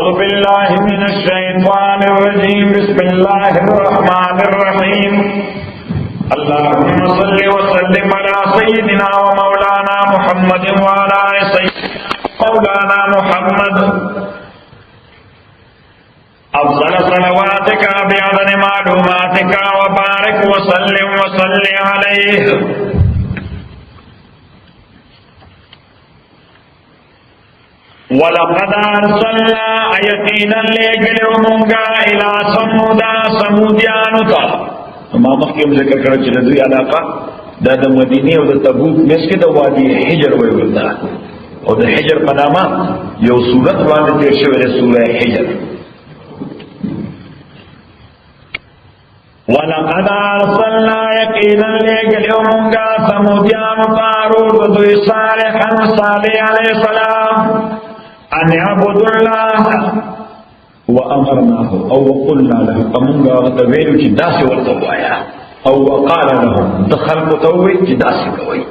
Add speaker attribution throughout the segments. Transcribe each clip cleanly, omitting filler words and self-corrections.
Speaker 1: أعوذ بالله من الشيطان الرجيم بسم الله الرحمن الرحيم اللهم صل وسلم على سيدنا ومولانا محمد وعلى آل سيدنا مولانا محمد أفضل صلواتك بعدد معلوماتك وبارك وسلم عليه وَلَقَدْ أَرْسَلْنَا يَقِينًا لِيَجْلِرُمُنْغَا إِلَى سَمُودَانُتَا ما مخکې ذکر کړو چې د دوی علاقه د مدینه او د تبوک مسجد او وادي حجر ویل دا او د حجر په نامه یو سورۃ باندې تیر شوی د سورۃ حجر وَلَقَدْ أَرْسَلْنَا يَقِينًا لِيَجْلِرُمُنْغَا سَمُودَانُتَا دوی صالح علیہ السلام ان يعبدوا الله وامرناه او وقلنا له امنغا وتويل چې داسې ورته وایا او وقال لهم دخل متوي چې داسې کوي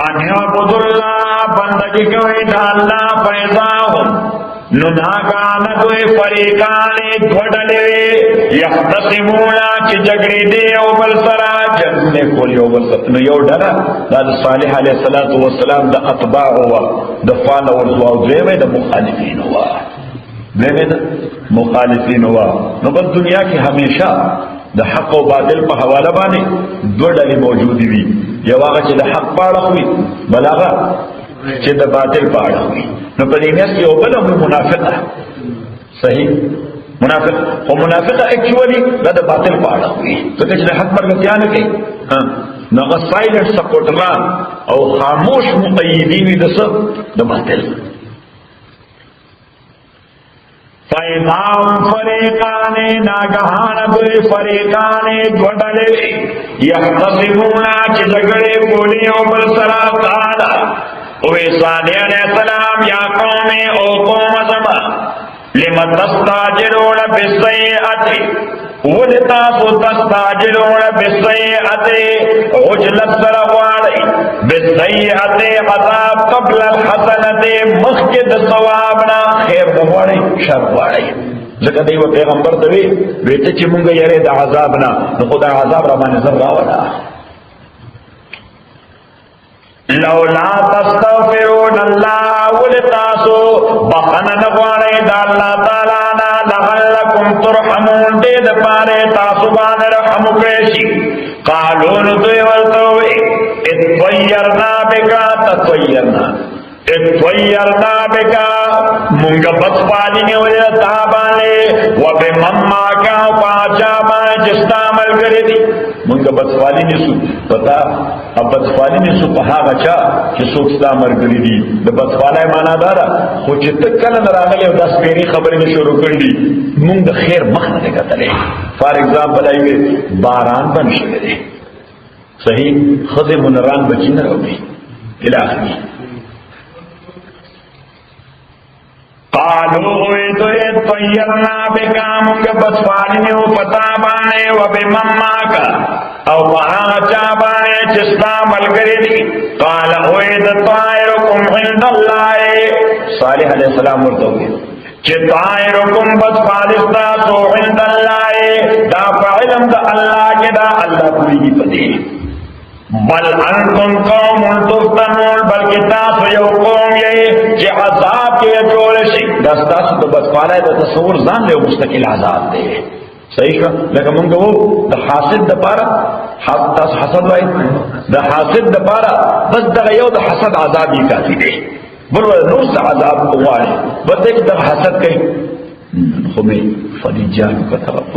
Speaker 1: ان يعبدوا الله بندگی کوي د الله فیضاهم نو ناګان دوی فریقان ډوډلې یختصمون چې جګړې دی او بل سره جنګ کول یو بل سره نو یو ډله د صالح علیه السلام د اتباع او د فالوورز او دوی د مخالفین او نو په دنیا کې همیشه د حق او باطل په حواله باندې دوه ډلې موجود وي یو هغه چې د حق په اړه وي بل هغه چې د باطل په اړه وي نو په دې میاس کې یو بل منافقه صحیح منافق او منافقه اکچولی د باطل په اړه وي ځکه چې د حق پر بیان کوي نو هغه سایلنت سپورټران او خاموش مقیدین د باطل فَإِذَا فَرِيقَانِ نَاگَهَانَ دوی فَرِيقَانِ دوڑلے يَخْتَصِمُونَ چِ جگڑے بولی او بل سرا قَالَ اوی صالح علیہ السلام یا قوم او قوم زمان لِمَ تَسْتَاجِرُونَ بِالسَّيِّئَةِ ولتاسو تستاجرون بالسيئة عجلت سرغواري بالسيئة عذاب قبل الحسنة مسجد ثوابنا خیر بغواري شر غواري ځکه دی و پیغمبر دوی ویته چې مونږ یې د عذابنا نو خدای عذاب را باندې زر راولا لولا تستغفرون الله ولتاسو بخنه نغواري د الله تعالی نه لعلکم ترحمون دې د پاره تاسو باندې رحم وکړي قالو نو دوی ورته وي اتطيرنا بك مونږ بس پالي نه وي تا باندې وبمما کا پاچا باندې جستا عمل کړی دي مونږ بس پالي نشو پتا اب بس پالي نشو په هغه چا چې څوک ستا عمل کړی دي د بس پالای معنا دا ده خو چې تکل نه راغلی او د سپيري خبرې نه شروع کړې مونږ د خیر مخ نه کتلې فار ایگزامپل ایوي باران بن شوی دی صحیح خدای منران بچینه راوي الهي قالوا اتطيرنا بك مونږ بس پالي نه پتا باندې وبمما کا او پاها چا باندې چې ستا ملګری دي قال اوید طائرکم عند الله صالح علیہ السلام ورته وی چې طائرکم بس فالستا سو عند الله دا علم د الله کې دا الله کوي پدې بل انتم قوم تفتنون بلکې تاسو یو قوم یې چې عذاب کې جوړ شي دا تاسو د بس پالای د تصور ځان له مستقل عذاب دی صحیح شو لکه مونږ وو د حاسد د پاره حسد وای د حاسد د پاره بس دغه یو د حسد عذاب یې کافي دی بل نور څه عذاب کوي بده چې د حسد کوي خو می فدیجان کو طرف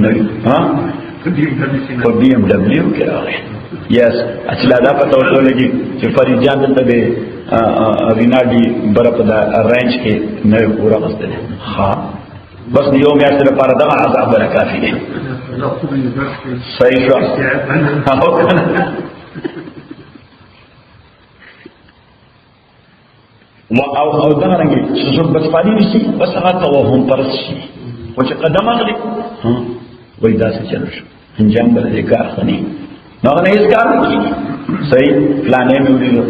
Speaker 1: نه ها په بي ام دبليو کې راغی یس اصله دا پته ولګي چې فریجان ته به رینالډي برپ دا رینج کې نه پورا غسته ها بس یو میاشت لپاره دغه عذاب ولا کافي دی صحیح شو او دغه رنګي چې څوک بس پالي نشي بس هغه توهم پرس شي او چې قدم اخلي وای دا څه چلو شو انجام بل دې کار خني نو نه هیڅ کار نه کیږي صحیح پلانې مې ویلو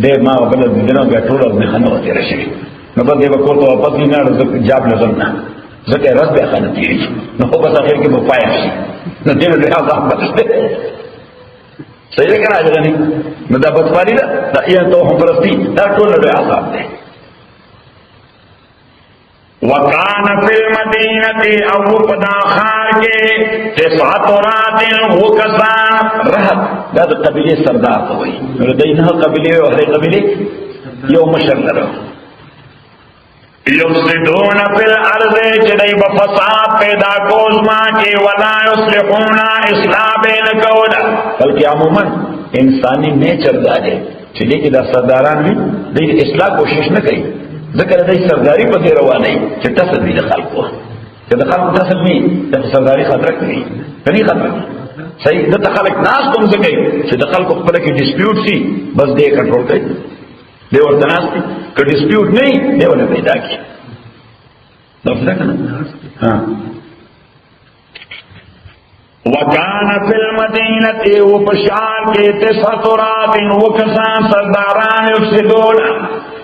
Speaker 1: دې ما وبله دنه بیا ټول نه خنه وته راشي نو په دې وکړو ته واپس نه جاب لازم نه ځکه راز به خانه تیری نو په اخر کې به پای شي نو دې له عذاب بچته صحیح ده کنه اجازه نو دا بدفاری ده دا یې ته هم پرستی دا ټول له عذاب ده وکان فی المدینه او پدا خار کې تسعۃ رات هو کسان رهب دا د قبیله سردار ته وایي نو دای نه قبیله او هر قبیله یو مشر لرو یفسدون فی الارض چدای بفساد پیدا کوزما کې ولا یصلحون اصلاح بین کولا بلکې عموما انسانی نیچر دا دی چې دې دا سرداران وي د اصلاح کوشش نه کوي ذکر دای سرداری په دی روانه چې تصدی د خلکو چې د خلکو تصدی د سرداری خطر کوي کني خطر صحیح د خلک ناس کوم څه کوي چې د خلکو خپل کې ډیسپیوټ شي بس دې کنټرول کوي دی ورته ناس که ډیسپیوټ نه دی ونه پیدا کی دا څه کنه ها وکان فی المدینه وبشار کې تسعۃ رات وکسان سرداران یفسدون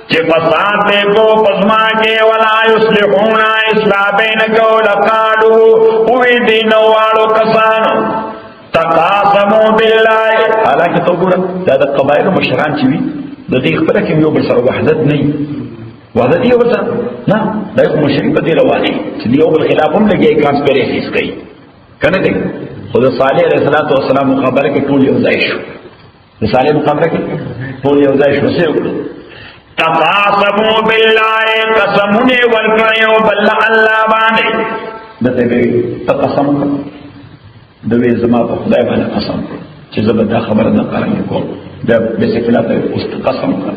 Speaker 1: چې فساد دې کو پزما کې ولا یصلحون اصلاح بین قول قالوا وی دین والو کسانو تقاسموا بالله حالکه تو ګور دا د قبایل مشران چې وي د دې خپل کې یو بل سره وحدت نه وحدت یو بل سره نه دا یو مشرک په دې رواني چې یو بل خلاف هم لګي کانسپیریسیز کوي کنه دې خدای صالح علیه السلام مخابره کې ټول یو ځای شو د صالح مخابره کې ټول یو ځای شو څه وکړو تقاسموا بالله قسمونه ورکړیو بل الله باندې دته به تقسم دوی زما په خدای باندې قسم چې زبر دا خبره نه قرانه کوم دا به څه کله ته اوس قسم کړ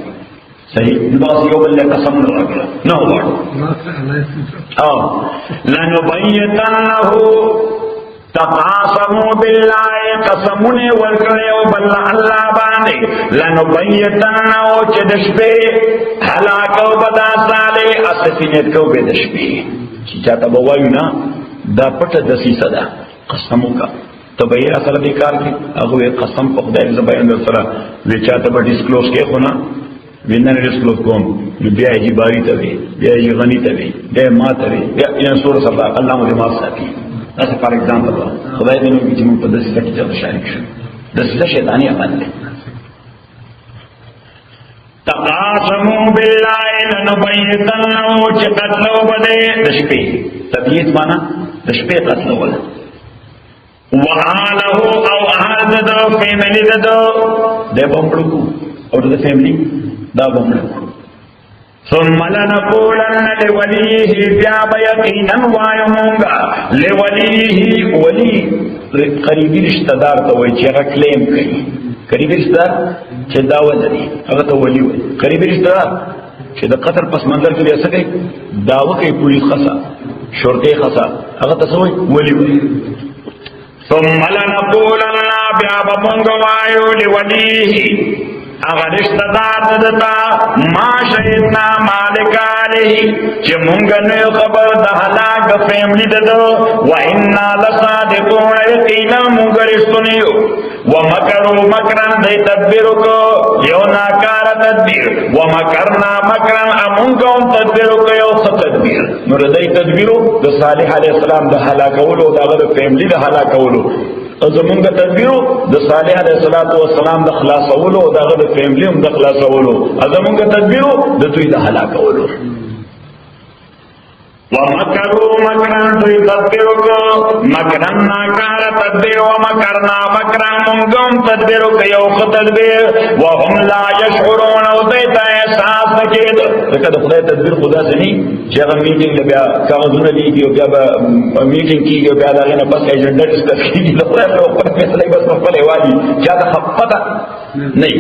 Speaker 1: صحیح نو یو بل قسم نه ورکړه نو ورته لنبیتنه تقاسموا بالله قسمونه ورکړیو بل الله باندې لنبیتنه چې د شپې هلاکو بدا صالح اسفینت کو به د شپې چې چاته وایو نه دا پټه د سیسه ده قسمو کا تو بهیر اصل دې کار کې هغه قسم په خدای زبایان سره وچاته به ډیسکلوز کې خو نه ویننه ډیسکلوز کوم بیا یې باری ته وي بیا یې غنی ته وي بیا ما ته وي بیا ان سورۃ الله مو دې معاف ساتي تاسو فار ایگزامپل خدای دې نو چې موږ په داسې ځای کې شریک شو د څه شیطانی عمل دی تقاسموا بالله لنبیتنه چې قتلو بده د شپې تبیت معنا د شپې قتلو ولا وآله او اهل دو فیملی دو دے بمڑکو اور دے فیملی دا بمڑکو ثم لنقولن لولیه بیاب یقینا وایمونگا لولیه ولی قریبی رشتدار تا وی چی اگا کلیم کئی قریبی رشتدار چی داوه لري اگا تا ولی وی قریبی رشتدار چی دا قطر پس منظر کلی ایسا کئی داوه کئی پولیس خسا شرطی خسا اگا تا سوی ولی وی ثم لنقولن بیاب منگوایو لولیه اگر رشتدار دتا ما شهدنا مالکاله چه مونگا نیو خبر دا حلاک فیملی ددو و انا لصادقون یقینا مونگا رشتنیو و مکرو مکرن دی تدبیرو کو یو ناکار تدبیر و مکرنا مکرن امونگا ام تدبیرو کو یو سب تدبیر نور دی تدبیرو دا صالح علیہ السلام دا حلاکولو دا غد فیملی دا حلاکولو زمونږ تدبیرو د صالح علیه السلام د خلاصولو او دغه د فیملی هم د خلاصولو زمونږ تدبیرو د دوی د هلاکولو ومکروا مکرن دوی تدبیرو کو مکرن ناکار تدبیر ومکرنا مکرن مونږم تدبیرو کو یو ښه تدبیر وهم لا یشعرون او دوی ته احساس نه کېده ځکه د خدای تدبیر خدا سني چې هغه میټینګ بیا کاغذونه لیکي او بیا به میټینګ کېږي او بیا د هغې نه بس ایجنډا ډسکس کېږي د خدای په خپله فیصله بس په خپله والي چا ته پته نه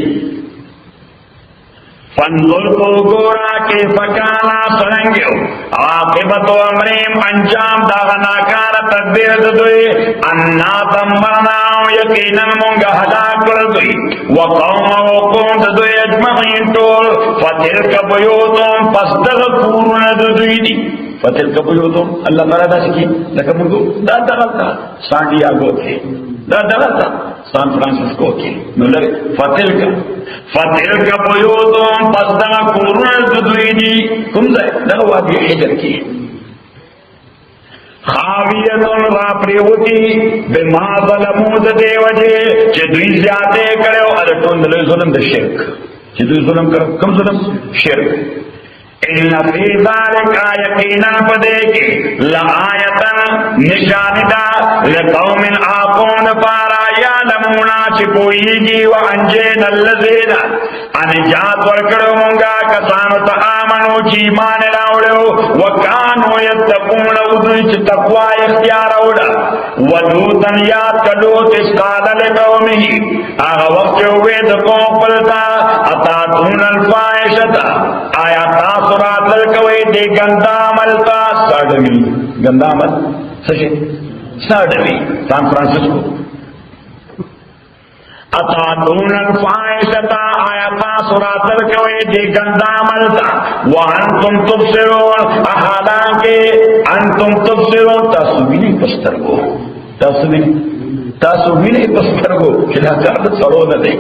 Speaker 1: فانظر کو گورا کے فکانا سرنگیو عاقبت و امریم انجام داغناکار تدبیر ددوئی انا دمبرناو یقینا منگا حلاک کردوئی وقوم و قوم ددوئی اجمعین طول فتلک بیوتون پس دغ کورون ددوئی دی فتلک بیوتون اللہ تعالیٰ دا سکی لکہ منگو دا دغلتا سانڈی آگو تھے دا دلته سان فرانسیسکو کې نو لري فتلک بیوتهم پس دا کورونه د دوی دي کوم ځای دا وادي حجر کې خاویتون را پریوتی بما ظلمو د دې وجه چې دوی زیاته کړو ال ټول ظلم د شرک چې دوی ظلم کړو کوم ظلم شرک ان فی ذلک یقینا پدې لآیتا نشاندا لقوم آقون پارا یعلمون چې پویږي وانجین الذین انجات ورکړو مونږه کسانو ته امنو چې ایمان راوړو وکانو یتقون او چې تقوا اختیار وړه ولوتن یاد کړو چې قال لقومه هغه وخت وې د قوم پلتا اتاتون الفاحشه آیا تاسو راتل کوي د ګندا عمل تا ساډوي ګندا عمل څه شي ساډوي سان فرانسیسکو اتاتون الفاحشه آیا تاسو راتل کوي د ګندا عمل تا وانتم تبصرون حالانکه انتم تبصرون تاسو ویني پسترګو تاسو ویني پسترګو چې دا کار د څلو نه دی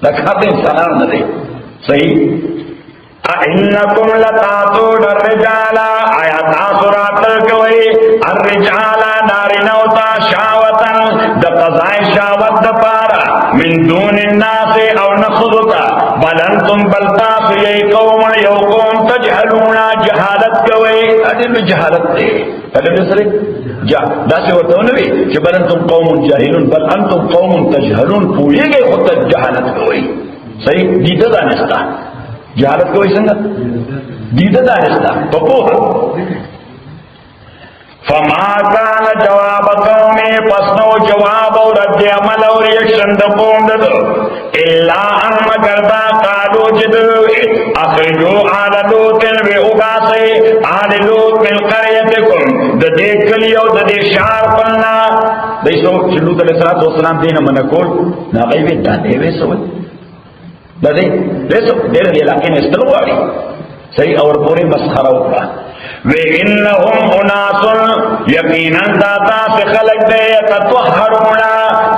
Speaker 1: دا کار د انسانانو نه دی صحیح انکم لتاتون الرجال آیا تاسو راتل کوي الرجال نارینوتا شاوتن د قضای شاوت د پارا من دون الناس او نخذتا بل انتم بلتاس یی قوم یو قوم تجهلون جهالت کوي اډه جهالت دی اډه سره دا څه ورته نوي چې بل انتم قوم جاهلون بل انتم قوم تجهلون پوریږي خو ته جهالت کوي صحیح دي ته دانستا جهالت کوئی څنګه دیده دانستا پپوها فما کان جواب قومه پسنو جواب او رد عمل او ریشن د قوم ددو الا ان مگردا قالو جد اخرجو آل لوت و اغاسی آل لوت من قریتکم د دې کلی او د دې شهر پلنا دیسو چې لوط علیہ السلام دینه منکول نا غیبه دا دیوه سوال دے دیسو دیر دی علاقے میں استلو آگی صحیح اور پوری مسخرہ ہوگا وَإِنَّهُمْ أُنَاسٌ یقیناً داتا سے خلق دے تطہرونا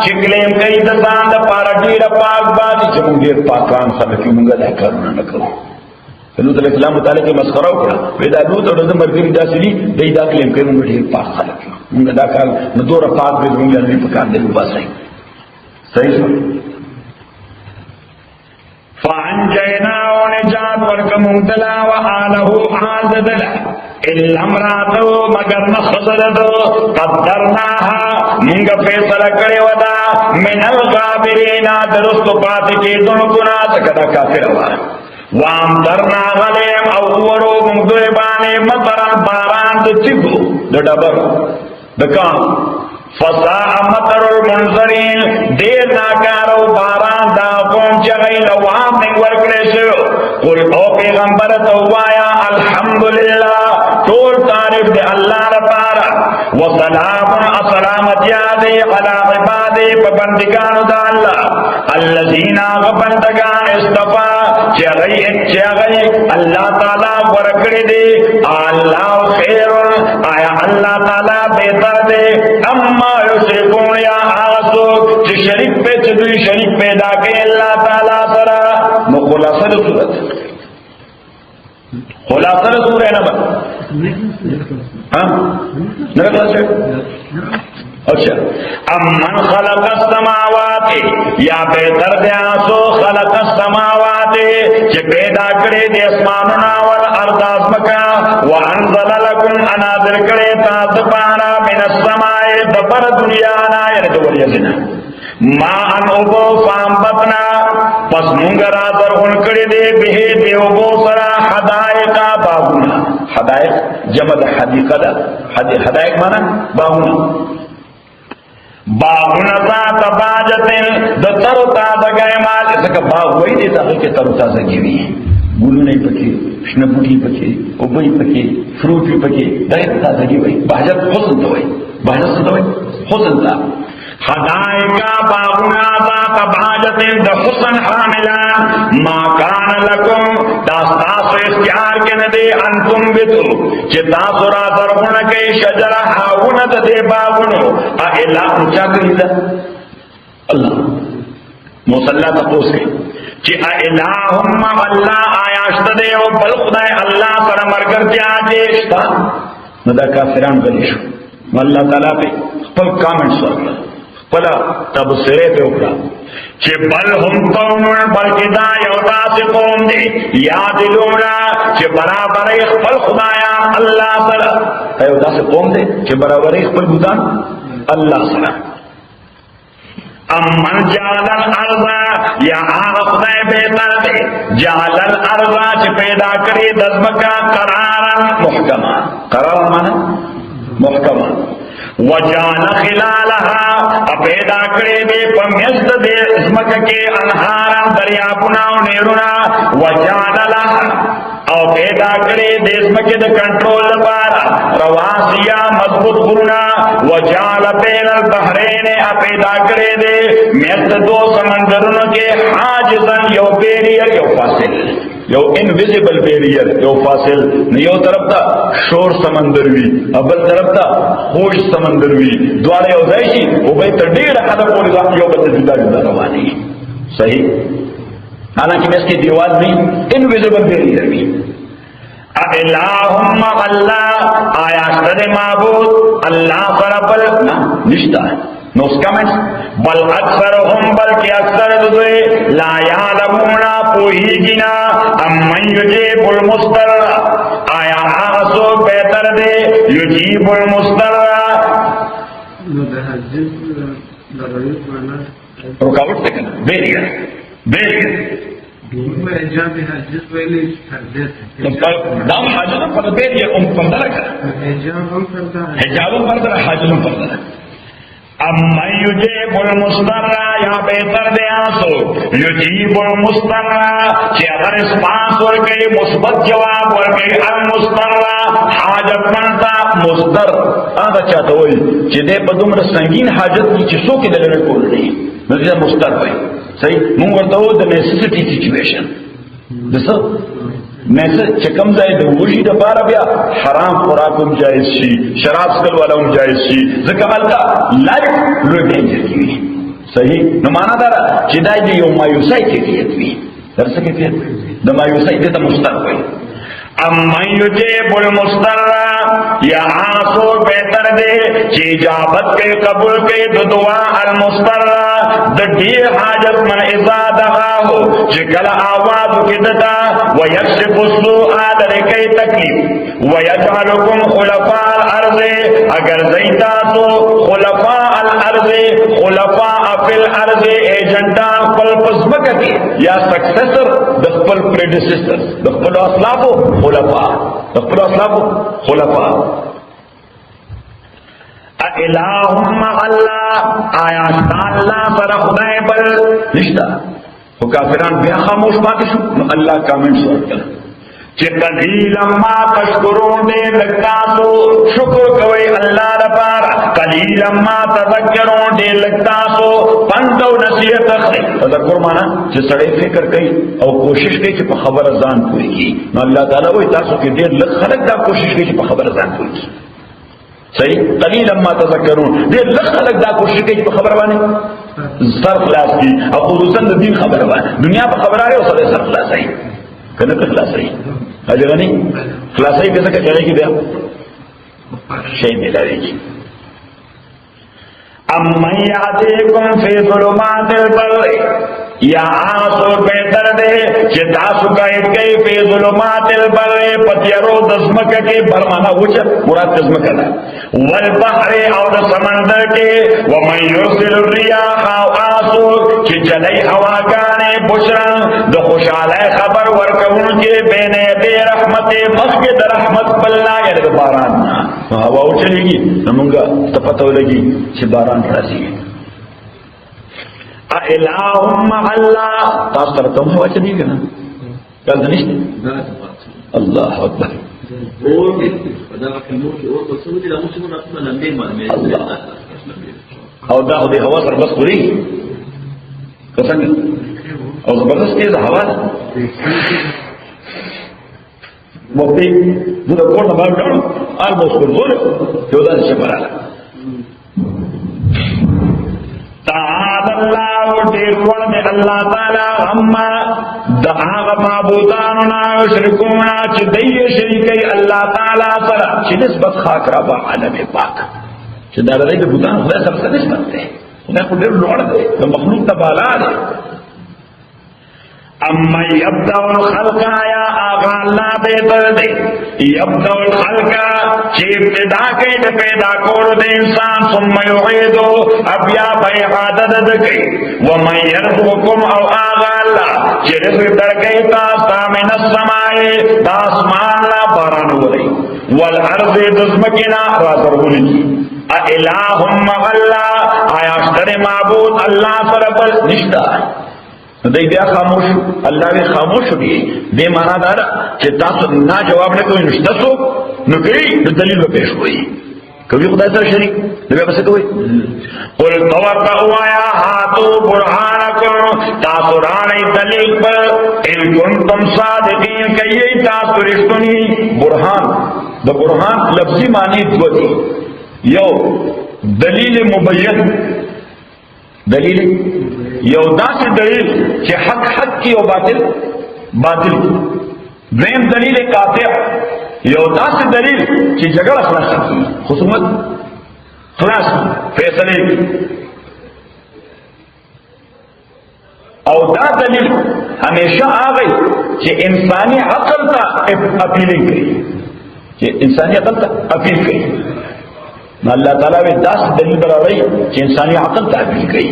Speaker 1: چکلیم کئی دزان دا پارا دیر پاک بازی چمون دیر پاکان خلقی منگا دا کرونا نکرو لوط علیہ السلام متعلق مسخرہ ہوگا ویدہ لوط اور دا مرگری دا سلی دی دا کلیم کئی منگا دیر پاک خلقی منگا دا کار ندور پاک بید منگا دیر پاکان دیر بازی صحیح سو فانجینا و نجات ورک ممتلا و آلہو آزدلا الا امراتو مگر نخصددو قدرناها منگا فیصلہ کرے ودا من الغابرین درست پاتی کی دنکنا سکتا کافر ہوا وامترنا غلیم او ورو مگدوبانی مطران باران دو چگو دو ڈبر دکان فساء مطر المنظرین دیر ناکارو باران دا قوم چغی لوام نگور کریسو قل او پیغمبر توایا الحمدللہ طول تعریف دے اللہ رپارا وسلام اسلامت یادی علی عبادی پبندگان دا اللہ الذین غبندگان استفا چغی اللہ تعالی ورکڑی دے اللہ خیر آیا اللہ تعالی بہتر دے اما یشرکون یا آسو چی شریک پہ چدوی شریک پیدا کے اللہ تعالی سرا نو خلاصر صورت خلاصر سورہ نبا نرخلاص ہے اچھا امن خلق السماوات یا بہتر دے آسو خلق السماوات چی پیدا کرے دے اسماننا والارض آسمکا وانزل لکم انادر کرے تاس پانا من السماء دبر دنیا نا یعنی دور یزنا ما ان اوبو فامبتنا پس منگرا در انکڑی دے بہی دے اوبو سرا حدائقا باغونا حدائق جمد حدیقہ دا حدائق مانا باغونا باغونا ذات باجتن دا ترو تازہ گئے مال اسکا باغ وہی دیتا ہے کہ ترو تازہ گیوی ہے گولو نہیں پکے شنبوٹی پکے اوبئی پکے فروٹی پکے دائت تازہ گیوی بحجت حسن دوئی بحجت دوئی حسن دا حدائقا باغونا ذات باجتن دا حسن حاملا ما کان لکم داستاسو اختیار کے ندے انتم بتو چی تاسو را درغن کے شجرہ ہاونا دا دے باغونو اہلا اونچا کری دا الله مصلا تپوس کئی چی الہم اللہ آیاشت دے و بل خدای اللہ سر مرگرتیا جیشتا ندا کافران بلیشو اللہ تعالیٰ پہ پل کامنٹس ورکلا پلا تبصرے پہ اکڑا چی بل ہم قوم بلکہ دا یودا سے قوم دے یادلونا چی برابر اخبر خدایا اللہ سر یودا سے قوم دے چی برابر اخبر خدا اللہ سر امن جعل الارض یا آغا خدای بہتر دے جعل الارض چی پیدا کری دزمکا قرارا محکما قرار مانا محکما وجعل خلالها پیدا کرے دے پمیزد دے دزمکا کے انہارا دریابنا و نیرونا وجعل لها او پیدا کرے دزمکے دے کنٹرول لپارا رواسیا مضبوط غرونا وجعل بین البحرین پیدا کرے دے میت دو سمندروں کے حاجزن یو بیریئر یو فاصل یو انویزیبل بیریئر یو فاصل یو طرف تا شور سمندروی ابل طرف تا خوش سمندروی دوارے یو زائشی وہ بیت دیر حدا پولی ذات یو بتا جدا جدا روانی صحیح حالانکہ میں اس کی دیوال بھی انویزیبل بیریئر بھی اللہم اللہ آیا شد معبود اللہ فربل نشتا ہے نو کمنٹس بل اکثرهم بلکہ اکثر دوئے لا یعلمون پوہی گنا امن یجیب المستر آیا آسو بہتر دے یجیب المستر رکاوٹ سے کنا بیریئر بیریئر دام حاجلوں پر بیریئر پردہ لگا حجابوں پردہ حاجلوں پردہ امن یجیب المستر یا بہتر دے آسو یجیب المستر چی اگر اسپانس ورگئی مثبت جواب ورگئی المستر حاجت منتا مستر آدھا چاہتا ہوئی چی دے پدومر سنگین حاجت کی چیسوں کی دلوے کول نہیں نتیجہ مستر ہوئی صحیح مونگ ورطا ہو دا نیسیسٹی سیچویشن دسو نیسے چکم زائد وشی دا پارا بیا حرام خوراکم جائز شی شراب سکل والا جائز شی ذکر کا لائف لوگ ڈینجر کی ہوئی صحیح نمانا دارا چدائی دی یو مایوسائی کیفیت بھی درسا کیفیت دا مایوسائی دیتا مستر ہوئی امن یجیب المستر یا آسو بہتر دے چی اجابت کے قبول کے دعا المستر دا دیر حاجت من ازاد ہو چکل آواز کدتا ویکشف السوء در کئی تکلیف ویجعلکم خلفاء الارض اگر زیتا تو خلفاء الارض خلفاء فی الارض ایجنٹان پل پسمکتی یا سکسیسر دخپل پریڈیسیسٹر دخپل اسلافو خلفاء دخپل اسلافو خلفاء الہم اللہ آیا اللہ پر خدای بل نشتا وہ کافران بیا خاموش باقی شو اللہ کامنٹ سوال کر چی قلیلا ما تشکرون دے لگتا تو شکر کوئی اللہ رپارا قلیلا ما تذکرون دے لگتا تو پند و نصیحت اخری تذکر مانا چی سڑے فکر کئی او کوشش کئی چی پا خبر ازان کوئی کی نو اللہ تعالیٰ وی تاسو کی دیر لگ خلق دا کوشش کئی چی پا خبر ازان کوئی کی صحیح قلیلا ما تذکرون دیر لگ خلق دا کوشش کئی چی پا خبر بانے سر خلاص کی او خصوصاً دین خبر بانے دنیا پا خبر آرے او سر خلاص آئی کہنے پر خلاص آئی حاجی غنی خلاصائی کیسا کہ چلے گی بیا شئی ملائے گی امن یاتیکم فی ظلمات البر یا آسو بہتر دے چی تاسو قائد گئی فی ظلمات البر پتیرو دزمک کے برمانا وچر مراد دزمک دا والبحر او دا سمندر کے ومن یرسل الریاح آسو چی چلی ہواگانے بشرن دا خوشحالہ خبر ورکون کے بین دے رحمت مسجد رحمت بلنا یعنی دا باران ہوا اچھلے گی نمونگا تپتو لگی چی باران رسی الہم اللہ تاس ترتم ہوا چلی گا نا کل دنشت اللہ اکبر اور دا خودی ہوا سر بس خوری کسنگ اور زبردست تیز ہوا وقتی دو دا کورنا بار ڈاؤن آلموس کر زور جو دا شکر آلا تعالی اللہ ډیر لوړ دی الله تعالی اما د هغه معبودانو نه یشرکون چې دوی شریکي الله تعالی سره چې نسبت خاک را به عالم پاک چې دا د بوتانو خدای سره نسبت ده خدای خو ډیر لوړ دی د مخلوق ته بالا دی اما یبدأ الخلق یا آغا اللہ بہتر دے یبدأ الخلق چی ابتدا کئی دا پیدا کولو دے انسان ثم یعیدو اب یا بے عادت دکئی ومن یرزقکم او آغا اللہ چی رزق در کئی تاستا من السمائی دا اسمان لا بارانو دے والارض دزمکنا رازرگونی الہم مغلہ آیا اشتر معبود اللہ سربل نشتا دای بیا خاموش الله به خاموش دی به معنا دا چې تاسو نه جواب نه کوئ نشته سو نو کوي د دلیل په پیش کوي کوي خدای سره شریک دی به څه کوي قل توقعوا یا هاتو برهانکم تاسو رانه دلیل پر ان کنتم صادقین کوي تاسو رښتونی برهان د برهان لفظي معنی دوه دي یو دلیل مبین دلیل یو داسې دلیل چې حق حق کی او باطل باطل کی دویم دلیل قاطع یو داسې دلیل چې جګړه خلاص کی خصومت خلاص فیصله کی او دا دلیل همیشه هغه چې انساني عقل ته اپیل کوي چې انساني عقل ته اپیل کوي نو الله تعالی به داس دلیل برابرۍ چې انساني عقل ته اپیل کوي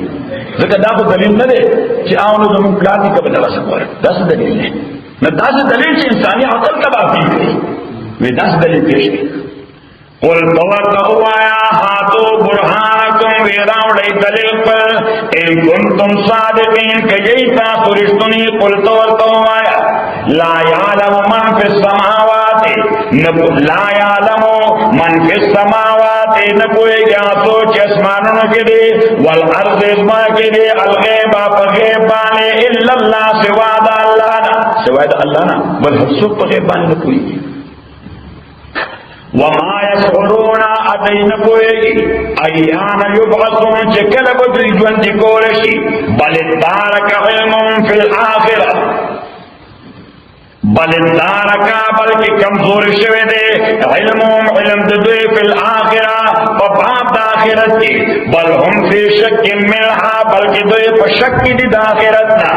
Speaker 1: ځکه دا خو دلیل نه دی چې آونو زمون پلان دي کبه دراسه کوي دا څه دلیل نه نه دا څه دلیل چې انساني عقل ته اپیل کوي وې دا څه دلیل پیش کوي قل توقعوا یا هاتو برهانکم ویراوڑی دلیل پر ان کنتم صادقین کجی تاسو رښتونی قل توقعوا لا یعلم من فی السماوات لا یعلم من فی السماوات نپوئے گیا سوچ اسمانوں کے دی والارض اسما کے دی الغیب پغیبانے الا اللہ سواد اللہ نا سواد اللہ نا بل حسوب پغیبانے نپوئے گی وما يشعرون ادين بوئي ايان يبعثون چکل بدوی جوندی کولشی بل ادارک علم فی الاخرہ بل ادارک بلکی کمزور شوی دے علم ددوی فی الاخرہ وباب داخرت کی بل هم فی شک منها بلکی دوی پشکی دی داخرتنا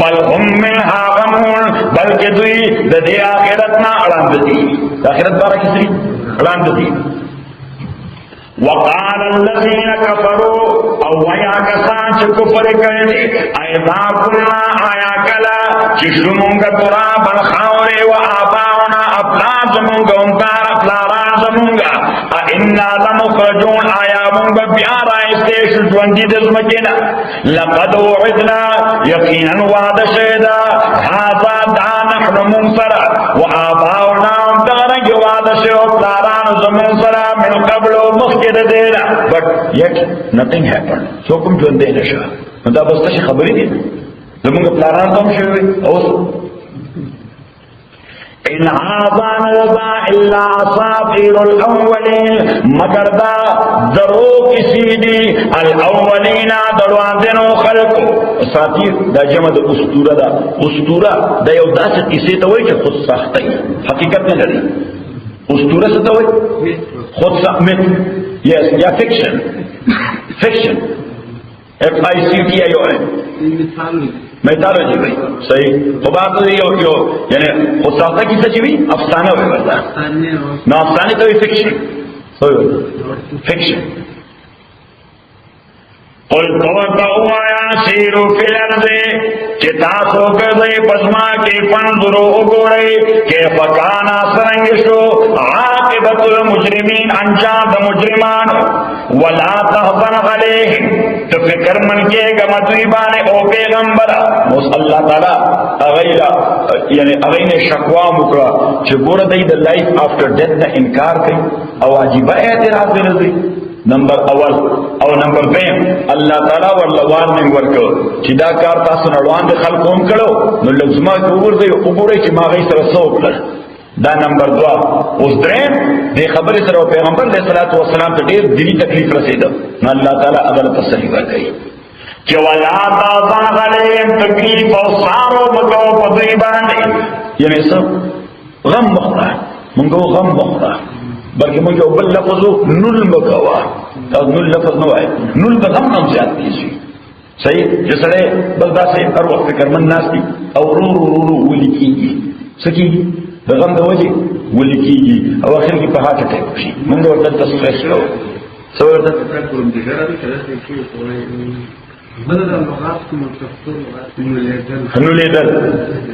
Speaker 1: بل هم منها غمون بلکی دوی دی آخرتنا اڑاند دی آخرت بارا کسری اڑاند دی وقال الذين كفروا او ويا کسان چې کفر کړي ايضا كنا آیا کلا چې شومونګه تراب الخاوري وآباؤنا افلاد زمونګه انتار افلاران زمونګه انا لمخرجون آیا مونګه بیا راځي ژوندۍ د زمکینا لقد وعدنا یقینا وعد شهدا هذا دا نحن منصر وآباؤنا دارنګ وعد شهو افلاران زمون سره من قبل مخکې دینا but yet nothing happened so کوم ژوند دی نشه نو دا بس څه خبرې دي زموږ پلانان کوم شوی اوس ان هذا الا اساطير الاولين مگر دا درو کسی دی الاولین دروازنو خلق اساطیر دا جمع د اسطوره دا اسطوره دا یو داسې کیسه ته وایي چې خود ساخته حقیقت نه لري اسطوره څه ته وایي خود ساخته yes یا fiction FICTION میتالوجی بھائی صحیح تو بات تو یہ یعنی خود ساختہ کی سچی بھی افسانہ ہوئے بتا نہ افسانے تو فکشن قل توقعوا یا سیرو فی الارض چتاسو کردئی پسما کی فانظرو اگوڑئی کہ فکانا سرنگشو عاقبت المجرمین انجام مجرمان ولا تحزن علیہم تو فکر من کے گا مطریبانے او پیغمبر موس اللہ تعالی اغیر شکوا مکرا چھ گوڑا دی دا لائف آفٹر ڈیتھ نا انکار کئی او عجیبہ اعتراض دے رضی نمبر اول او نمبر دویم الله تعالی ورله وارننګ ورکړ چې دا کار تاسو نړوان د خلکو هم کړو نو لږما وګورئ چې ما غي سره څه وکړل دا نمبر 2 اوس دریم د خبرې سره پیغمبر علیه الصلاۃ والسلام ته ډېر دینی تکلیف رسیدو نو الله تعالی هغه تسلی ورکړي چې ولا تحزن علیهم تکلیف او سارو مکو په دوی باندې یعنی څه غم مخړه مونږ غم مخړه بلکې مونږ یو بل لفظ نل مکوا دا نل لفظ نه وای نل د غم هم زیات دي صحیح چې سره بل داسې هر وخت فکرمن ناس دي او رو ولیکيږي سکیږي د غم د وجه ولیکيږي او اخر کې په هاټ اٹیک شي مونږ ورته تسخیص کړو څه ورته
Speaker 2: بدل اللغات
Speaker 1: انولیدل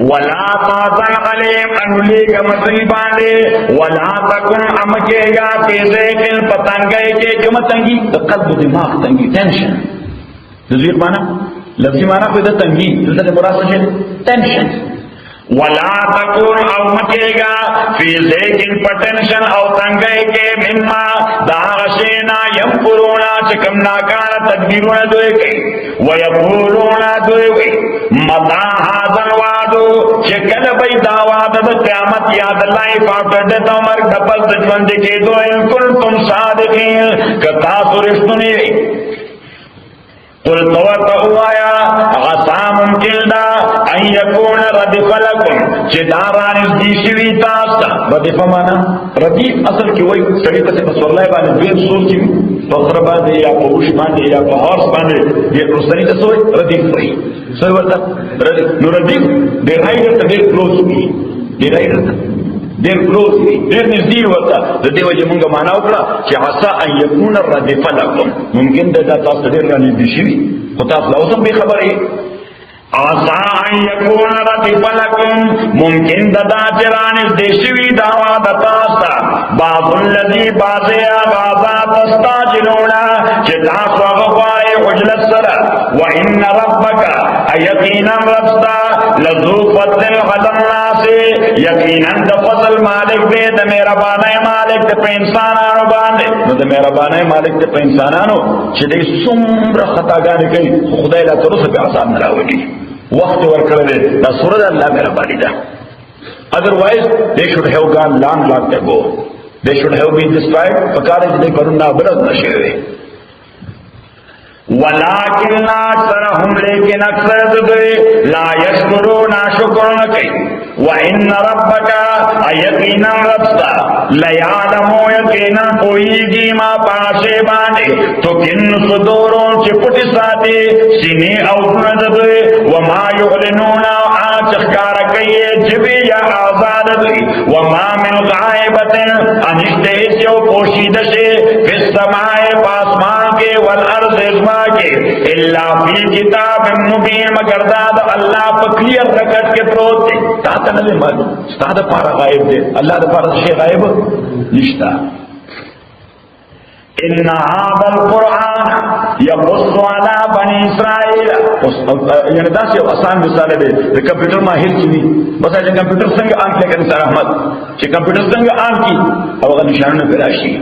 Speaker 1: ولا تحزن علیهم انولیگ مدری باندے ولا تکن امکیگا پیزیکن پتنگئی کے کم تنگی قلب دماغ تنگی ٹینشن نزویر مانا لفظی مانا کوئی دا تنگی دلتا مراسل ہے ٹینشن ولا تکون او مکیگا فی زیکن پٹنشن او تنگئی کے مما دا غشینا یمکرونا چکم ناکانا تدبیرونا دوئے کئی ویقولونا دوئے کئی متا حاضر وعدو چکل بی داواد دا قیامت یاد اللہ فافتر دیتا مرگ دپل تجوند کے دو ان کنتم صادقین کتا سرشتنی قل توتو آیا غصا ممکن دا ان یکون ردف لکم چه داران از دیشوی تاستا ردف مانا ردیف اصل کی وی سڑی تسی بسورلای بانے دویم سور چی بخر باندے یا پوش باندے یا پہارس باندے یہ رسطنی تسوئی ردیف وی سوئی ورطا ردیف نو ردیف دیر رائڈر تا دیر کلوز کی دیر رائڈر تا دیر کلوز کی دیر نزدی ورطا دا دیو جی منگا مانا اکڑا چه عصا ان یکون ردف لکم ممکن دا تاستا دیر رانی دیشوی خطاف لوسم بی خبری عصا ان یکون ردف لکم ممکن دا چرانس دیشوی دعوا دا تاستا بعض اللذی بازی آغازا تستاجلونا چه تاسو اغفائی عجلت سرا وإن ربک یقینا ربستا لذو فضل علی الناس یقینا دا فضل مالک دے دا مہربانی مالک دے پہ انسانانو باندے دا مہربانی مالک دے پہ انسانانو چه دے سمر خطاگانی کئی خدای لا ترس پہ عصاب نراولی وقت ورکردے دا سورد اللہ مہربانی دا otherwise they should have gone long ago they should have been destroyed فکارے جدے کرنا برد نشیوے ولیکن اکثرهم لیکن اکثر دے لا یشکرون شکر نکی وان ربک یقینا ربستا لیعلمو یقینا کوئیگی ما پاشے بانے تو کن صدورون چی پٹی ساتے سینے او دند دے وما یعلنون آچ اخکار کئیے جبی یا آزاد دے وما من غائبت انشتے سیو پوشید سے فی السماء پاسمان کے والارض ازمان کے اللہ فی کتاب مبین مگر داد اللہ پکلیر رکھت کے پروت دے تاہتا نلے معلوم ستادہ پارا غائب دے اللہ دا پارا شیع غائب نشتا ان هذا القرآن يقص على بني اسرائيل یعنی دا سے آسان مثال ہے کہ کمپیوٹر ماہر کی نہیں بس آج کمپیوٹر سنگ آن کے انسان احمد کہ کمپیوٹر سنگ آن کی اب اگر نشانوں پہ راشی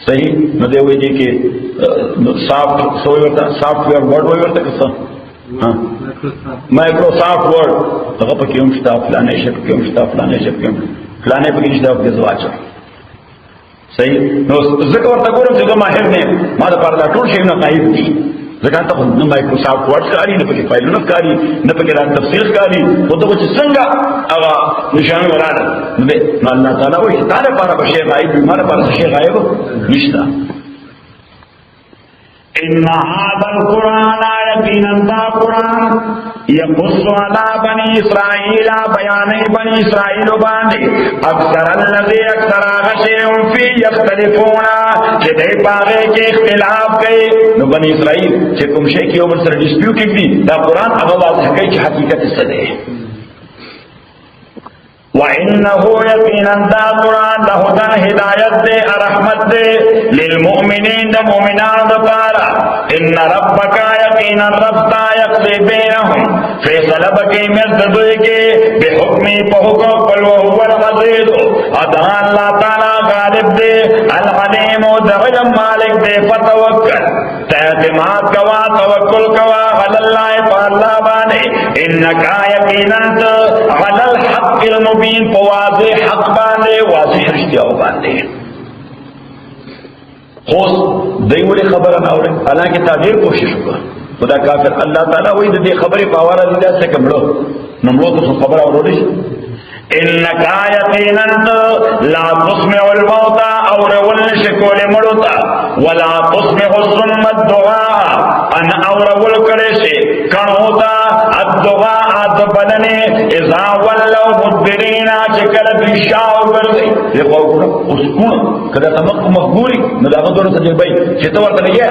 Speaker 1: صحیح نہ دے ہوئے جی کہ سافٹ ویئر ورڈ ہوئی ورطا کسا مائکروسافٹ ورڈ اگر پا کیوں شتا فلانے شب کیوں شتا فلانے شب کیوں فلانے پا کیوں شتا فلانے زواجر صحیح نو ذکر ورطا گورم چیزو ماہر نے مادا پارلا ٹول شیئر نقائب دی ذکر تا خود مائکروسافٹ ورڈ کاری نہ پکی فائلوں کاری نہ پکی رات تفصیل کاری خود تو کچھ سنگا اگا نشان ورانا نبے اللہ تعالیٰ وہی تعالیٰ پارا بشیع غائب مانا پارا بشیع غائب نشتا ان هذا القرآن یقینا دا قرآن یقص علی بنی اسرائیل بیانی بنی اسرائیل باندے اکثر اللذی اکثر آغشیهم فی یختلفونا چھ دے پاگے کے اختلاف کئی نو بنی اسرائیل چھ کم شے کی عمر سر ڈسپیوٹنگ دی دا قرآن اغواز ہے کئی چھ حقیقت صدے وَإِنَّهُ يَقِينًا دا قرآن لَهُدًا ہدایت دے رحمت دے للمؤمنین دا مومنان دا پارا ان ربک یقینا ربتا یقضی بینہم فیصلہ بکی مرد دوئے کے بحکمی پہکم قل وہو العزیز ادھا اللہ تعالیٰ غالب دے العلیم دا علم مالک دے فتوکل اعتماد کوا توکل کوا علی اللہ فاللہ بانے انکا یقینا علی الحق المبین واضح حق باندے واضح رشتیاو باندے خوص دیولی خبر ناوڑے حالانکہ تعبیر کوشش ہوگا خدا کافر الله تعالی وایي د دې خبرې په اواله دي داسې کمړو نمړو ته خبره اوروري انك يقينا لا تسمع الموتى او رول شکول مړوتا ولا تسمع الصم الدعاء ان او رول کړي شي کڼوتا الدعاء ادبلنه اذا ولوا مدبرين چکل بشاو ورځي یو اوس کو کله تمک مخبوري نو دا غوړو ته بای چې تو ورته یې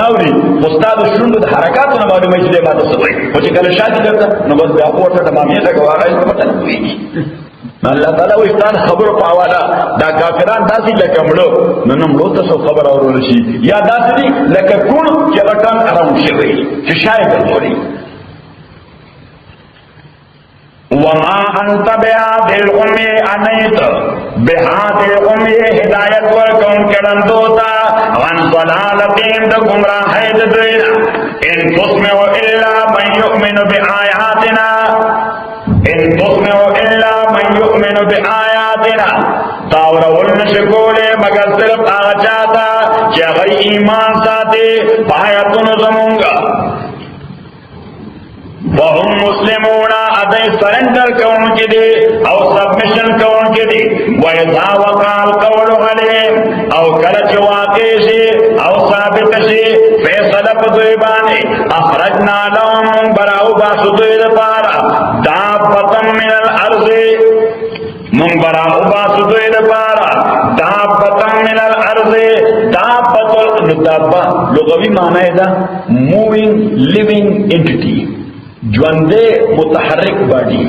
Speaker 1: ناوري استاد شوند د حرکتونو معلومه چې ما تاسو وایي او چې کله شاته درته نو بس بیا کوټه تمامه ده غواړی په پټه وي الله تعالی وستان خبر پاوالا دا کافران داسې لکه مړو نو مړو ته خبر اورول شي یا داسې لکه کون چې غټان ارام شي چې شاید وري وما انت بهاد الامي انيت بهاد الامي هدایت ورکون کړه دوتا وان ضلالتهم د گمراهۍ د دوینا ان تسمع الا من يؤمن بآياتنا ان تسمع الا من يؤمن بآياتنا تاور ولنشکوله مگر صرف هغه چاته چې هغه ایمان ساتي پایتونو زمونږه وهم مسلمون ادای سرنڈر کون کی دی او سبمیشن کون کی دی وَإِذَا وَقَعَ الْقَوْلُ عَلَيْهِمْ او کلچ واقع شی او ثابت شی فیصلہ پدویبانی اخرجنا لهم براو باسو دوید پارا دابتا من الارض من براو باسو دوید پارا دابتا من الارض دابا لغوی معنی دا moving living entity ژوندې متحرک باډي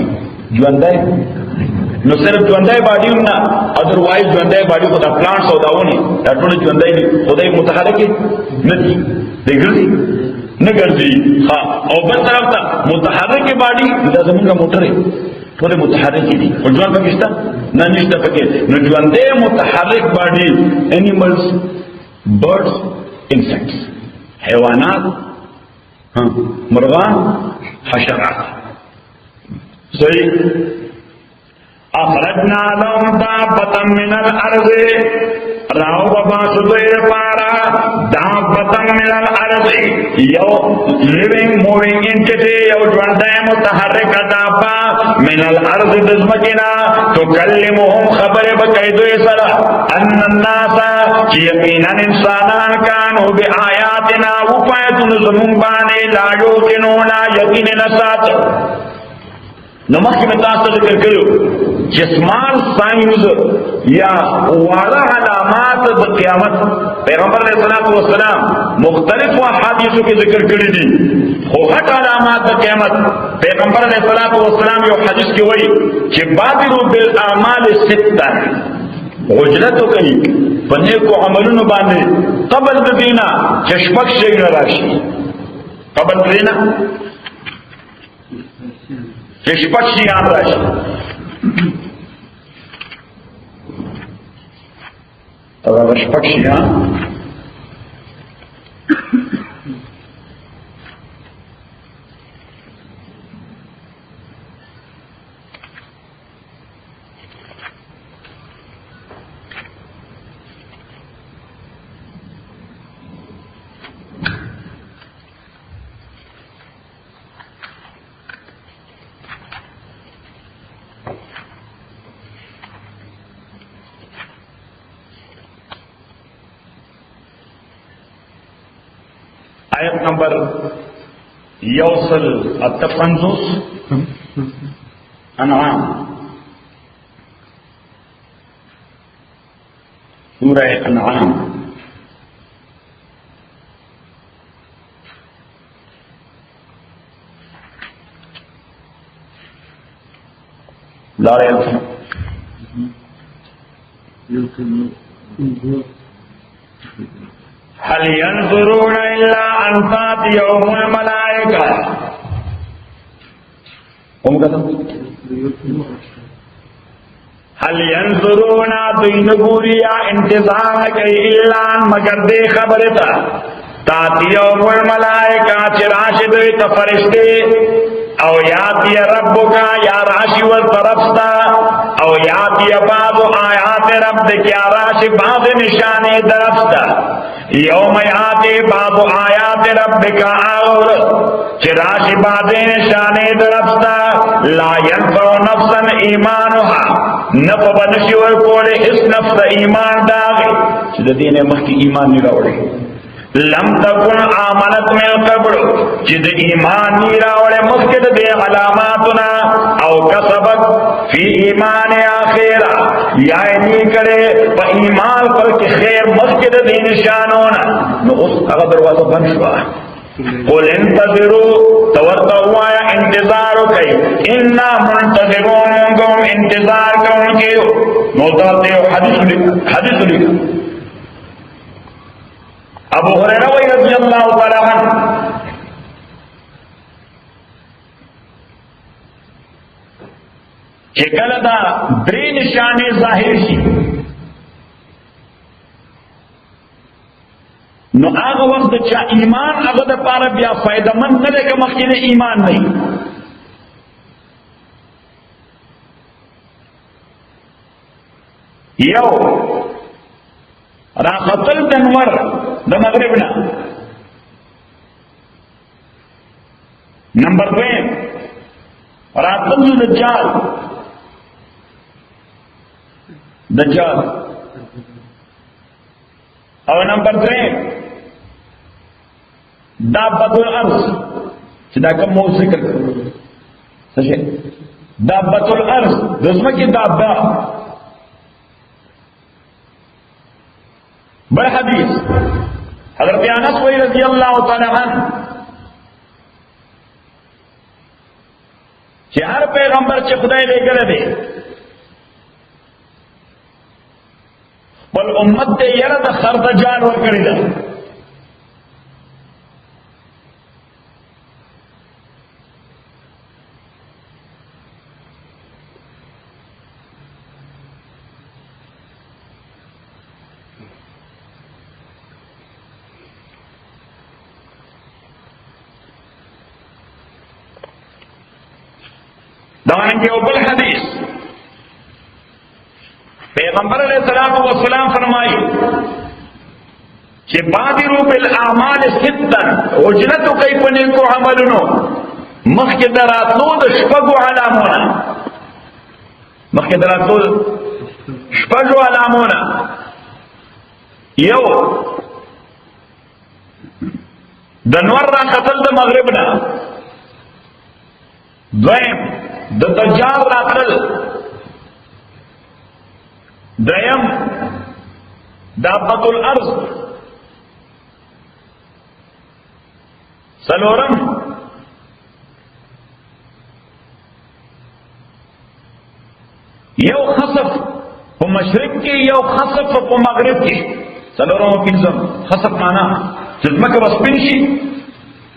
Speaker 1: ژوندې نو صرف ژوندې باډي نه اذروایز ژوندې باډي کو دا پلانټس او داونه دا ټول ژوندې دي خدای متحرک نه دي دګردي نه ګرځي ها او بل طرف ته متحرک باډي دا زمونږه موټرې ټول متحرک دي او ژوند پکې نه نشته پکې نو ژوندې متحرک باډي انیملز برډز انسیکټس حیوانات مرغان حشرات صحیح اخرجنا لهم دابتا من الارض راو بابا سدوی پارا دابتا من الارض یو living moving entity یو جوندے متحرک دابا من الارض دزمکنا تکلمهم خبر بقیدوی سرا ان الناس یقینا انسانان کانو بی آیاتنا وفایتن زمون بانے لا یوقنونا یقین نسات نمخی میں تاستا ذکر کرو جسمان سائنز یا والا علامات دا قیامت پیغمبر علیہ السلام مختلف حدیثوں کے ذکر کری دی خوخت علامات دا قیامت پیغمبر علیہ السلام یو حدیث کی وئی کہ بادروا بالاعمال ستا غجلتو کئی پنے کو عملون باندے قبل دینا چشپک شیگن راشی قبل دینا چشپک شیگن راشی اگر شپک شیگن آیت نمبر یوصل التفنزوس انعام سورہ انعام لارے هل ينظرون الا ان تاتيهم الملائكه هل ينظرون دینگوریا انتظار کئی الا مگر دے خبرتا تاتيهم الملائكه چراشد فرشتے او یاتی ربکا یا راشی والطرفتا او یاتی بعض آیات رب کیا راشی بعض نشانے درفتا یوم یاتی بعض آیات ربک آور چراشی بازیں نشانے درفتا لا ینفع نفسا ایمانها نفع بنشور کولے اس نفس ایمان داغی چھ دین مخی ایمان نراوڑے لم تکن آمنت من قبل جد ایمان نیراوڑے مخد دے علاماتنا او کسبت فی ایمان آخیرہ یا نہیں کرے پا ایمان پر کہ خیر مخد دے نشانونا نو اس اگر دروازہ بن شوا قل انتظروا توقعوا یا انتظارو کئی انا منتظرون منکم انتظار کرن کیو نوزارتے ہو حدیث لکھا ابو ہریرہ رضی اللہ تعالی عنہ کہ کل دا دری نشانے ظاہر شی نو آغا وقت چا ایمان آغا دا پارا بیا فائدہ مند نلے کہ مخین ایمان نہیں یو راقتل دنور دا مغربنا نمبر 2 راقتل دجال اور نمبر 3 دابت الارض چدا کم مو ذکر سچے دابت الارض دزمہ کی دابہ بڑا حدیث حضرت انس رضی اللہ تعالی عنہ کہ ہر پیغمبر چھ خدای لے کر دے بل امت دے یرد خردجان ہو کری دا دوانے کے اوپر حدیث پیغمبر علیہ السلام فرمائی کہ بادروا بالاعمال ستا اجرتو کئی پنے کو عملنو مخی دراتلو دا شپگو علامونا مخی دراتلو شپگو علامونا یو دنور را قتل دا مغربنا دویم دا دجال را قتل دریم دابت الارض سلورم یو خصف پا مشرق کی یو خصف پا مغرب کی سلورم پینزم خصف مانا جزمک بس پنشی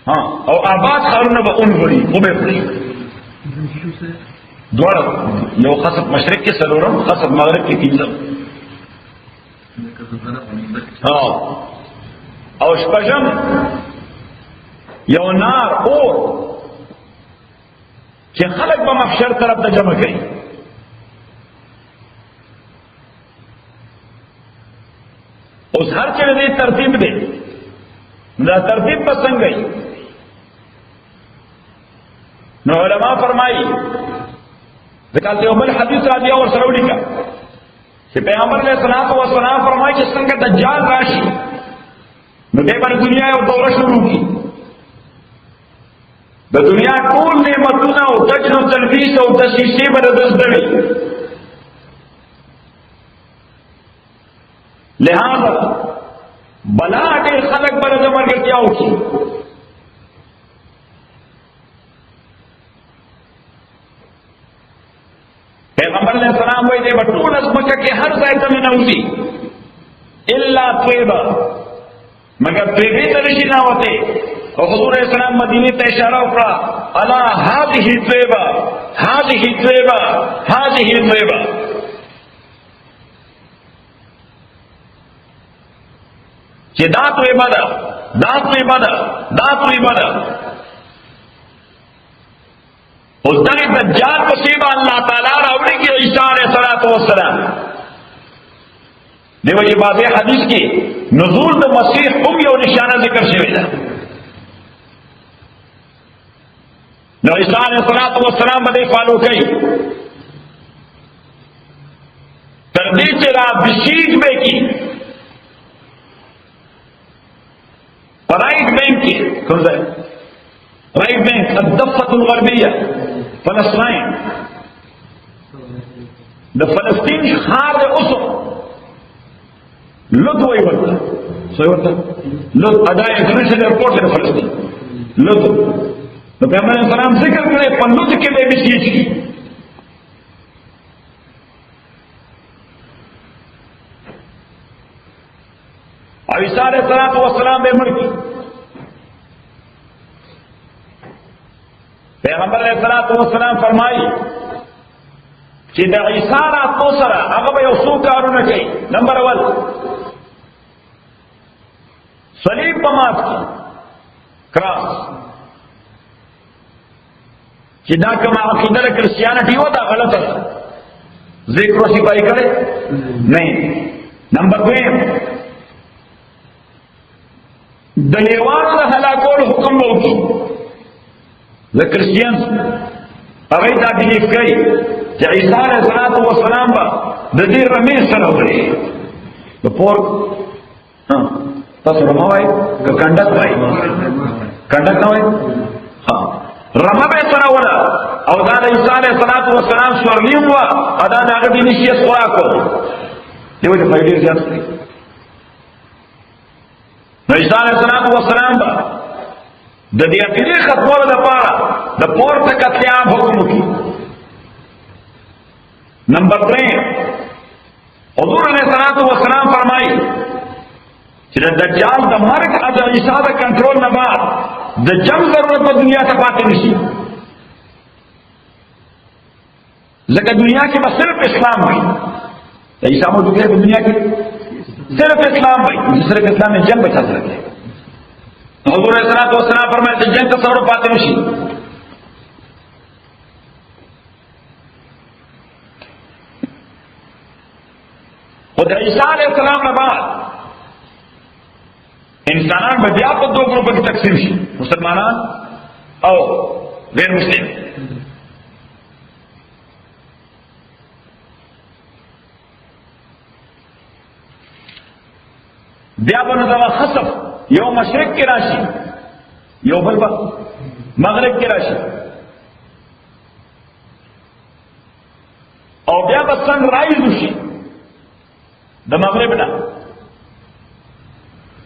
Speaker 1: او آباد خارون با اون بری خوبے بری دوڑ یو خصف مشرق کی سلورم خصف مغرب کی پینزم او شپجم یو نار اور کہ خلق با محشر طرف دا جمع کری اس ہر چیز دی ترتیب دے دا ترتیب پسند گئی نو علماء فرمائی ذکرتے عمل حدیث را دیا اور سروڑی کا کہ پیغمبر علیہ السلام فرمائی کہ سنگ دجال راشی نو دے بر دنیا اور دورہ شروع کی دا دنیا کول نعمتونا او تجن و تلبیس او تشیشی بر دزدوی لہذا بلا دیر خلق بر دمر کر کیا ہوتی پیغمبر علیہ السلام وی دے بطول از مکہ کے ہر زائدہ میں نوزی اللہ طویبہ مگر طویبی ترشی نہ ہوتے اور حضور علیہ السلام مدینی تا اشارہ اکرا الا هذه طویبہ هذه طویبہ هذه طویبہ کہ دا طویبہ دا دا طویبہ دا دا طویبہ دا اس دن دجال مصیبہ اللہ تعالیٰ راوڑی کی عیسیٰ علیہ السلام دیو یہ واضح حدیث کی نزول د مسیح هم یو نشانه ذکر شوی ده. نو عیسی علیہ السلام باندې فالو کوي تر دې چې را بشیج به کی رائٹ بینک کی کوم ځای رائٹ بینک الضفه الغربيه فلسطین د فلسطین ښار د اوسو لود وی ورته سوی ورته لود ادا انټرنیشنل ایرپورټ د فلسطین لود نو پیغمبر اسلام ذکر کړي په لود کې به بشیج کی او عیسی علیہ السلام به مړ کی پیغمبر علیہ السلام فرمایي چې د عیسی راتلو سره هغه به یو څو کارونه کوي. نمبر اول صلیب په مات کی کراس چې دا کومه عقیده د کرسچیانټي و دا غلطه ده ذکر او سپای کړي نه. نمبر 2 د لیوانو د هلاکولو حکم وکړي. د کرسچیان هغه دا بلیف کوي چې عیسی علیه السلام به د دې رمې سره وړي د پور تاسو رمه وایي که کنډک وایي کنډک نه وایي رمه به سره وړه او دا د عیسی علیه السلام سورلیم وه او دا د هغه دیني شیز خوراک و دیو چې فایدې زیات کړي. نو عیسی علیہ السلام به د دې عقیدې ختمولو لپاره د پورته قتلعام حکم وکړي. نمبر 3 حضور علیہ السلام فرمایي چې د دجال د مرګ او د عیسی د کنټرول نه بعد د جنگ ضرورت په دنیا ته پاتې نشي ځکه دنیا کې به صرف اسلام وي. د عیسی موجود دی په دنیا کې صرف اسلام بھائی صرف اسلام میں جنگ بچا سکتے. حضور علیہ السلام فرمائے کہ جنگ تصور پاتے نشی. خود عیسیٰ علیہ السلام نے بعد انسانان میں بیا کو 2 گروپوں کی تقسیم شی مسلمانان اور غیر مسلم. بیا بنو دغه خصف یو مشرق کې راشي یو بل مغرب کې راشي او بیا به سن رایز وشي د مغرب نه.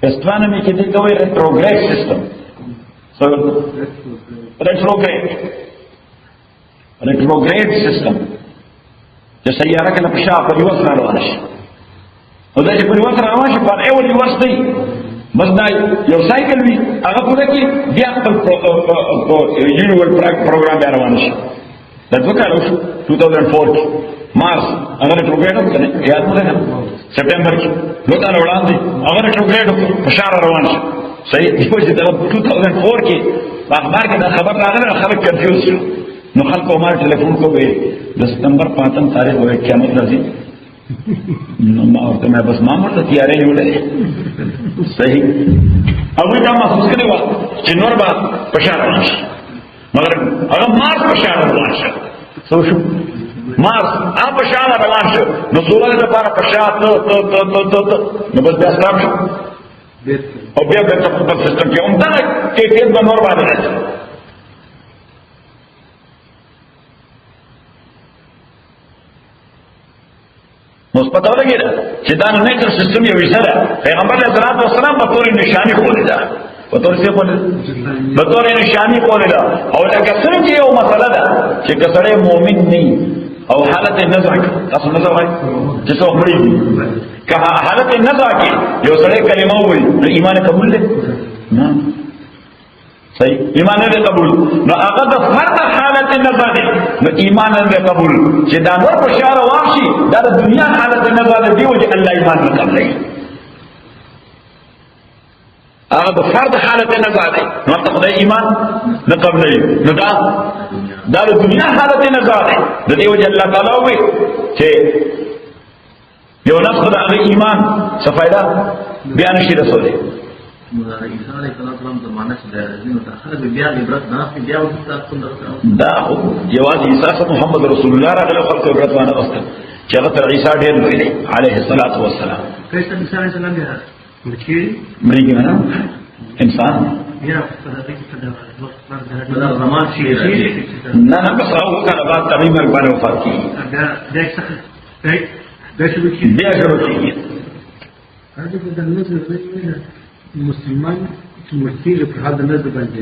Speaker 1: اسټرانومي کې دې کوي ریټروګریډ سیستم ریټروګریډ سیستم چې سیاره کله په شا په یو سره روانه شي او دا چې په یو سره روان شي په اول یو وخت دی بس دا یو سایکل وي هغه په کې بیا خپل یونیورل پروګرام بیا روان شي. دا څه کار وشو 2004 کې مارس هغه ریټروګریډ وکړي یاد مو ده سپټمبر کې نو تا وړاندې هغه ریټروګریډ په شار روان شي صحیح دی چې دا 2004 کې په اخبار کې دا خبر راغله خلک کنفیوز شو نو خلکو ما ټلیفون کوي د سپتمبر 5 تاریخ وایي قیامت راځي نو ما ورته مې بس ما مرته تیارې نیولې صحیح او دا محسوس کړی و چې نور به په شار روان شي مگر هغه مارس په شار روان شي څه شو مارس هغه په شار روان شو نو سورہ لپاره په شار ته نو بس بیا ستام شو او بیا په خپل سیستم کې هم دا کیفیت به نور باندې راځي. نو پته ولګیږي چې دا نیچر سیستم یو وسره پیغمبر علیه السلام په تور نشانی خولې ده په تور څه خولې په تور نشانی خولې ده او لکه څنګه یو مسله ده چې کسره مؤمن نه او حالت نزع تاسو نزع وایي چې څو مړي که حالت نزع کې یو سره کلمه وایي نو ایمان قبول ده نه صحیح ایمان نه قبول نو هغه د فرد حالت نزع ده نو ایمان نه قبول چې دا نور په شار واشي دا د دنیا حالت نزع ده دی او چې الله ایمان نه قبلې هغه د فرد حالت نزع ده نو ته خدای ایمان نه قبلې نو دا د دنیا حالت نزع ده د دې وجه الله تعالی وایي چې یو نفس دا هغه ایمان څه فائدہ بیا نشي رسوله.
Speaker 2: عیسی علیه السلام زمانه چې د دینو ته خلک بیا عبرت نه اخلي، بیا ورته څنګه
Speaker 1: دا جواز عیسی محمد رسول الله راغله خلق عبرت باندې واستل چې هغه تر عیسی ډېر لوی دی علیه الصلاۃ والسلام.
Speaker 2: کله عیسی علیه السلام بیا
Speaker 1: مړي نه انسان
Speaker 2: بیا په زمان شي
Speaker 1: نه بس هغه کله بعد تبي مرګ باندې وفات کیږي بیا شروع کیږي.
Speaker 2: هذا بدل نظر مسلمان چې مستیل په حال د نظر باندې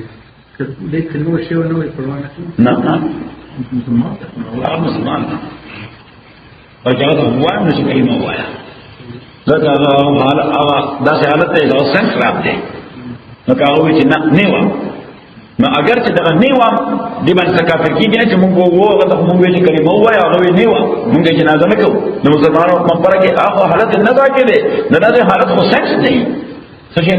Speaker 2: دې کلمه شی ونه وي پرونه
Speaker 1: نه مسلمان او جواب وایم نشي کلمه وایا دا حال داسې حالت دی دا څنګه خراب دی نو کاوه چې نه و نو اگر چې دا نه و دې باندې کافر کیږي چې موږ وو هغه موږ ویل کلمه وایا هغه نه و موږ جنازه نه کوو نو مسلمانانو په پره کې هغه حالت نه دا کې دی دا د حالت خو سنس دی څه شي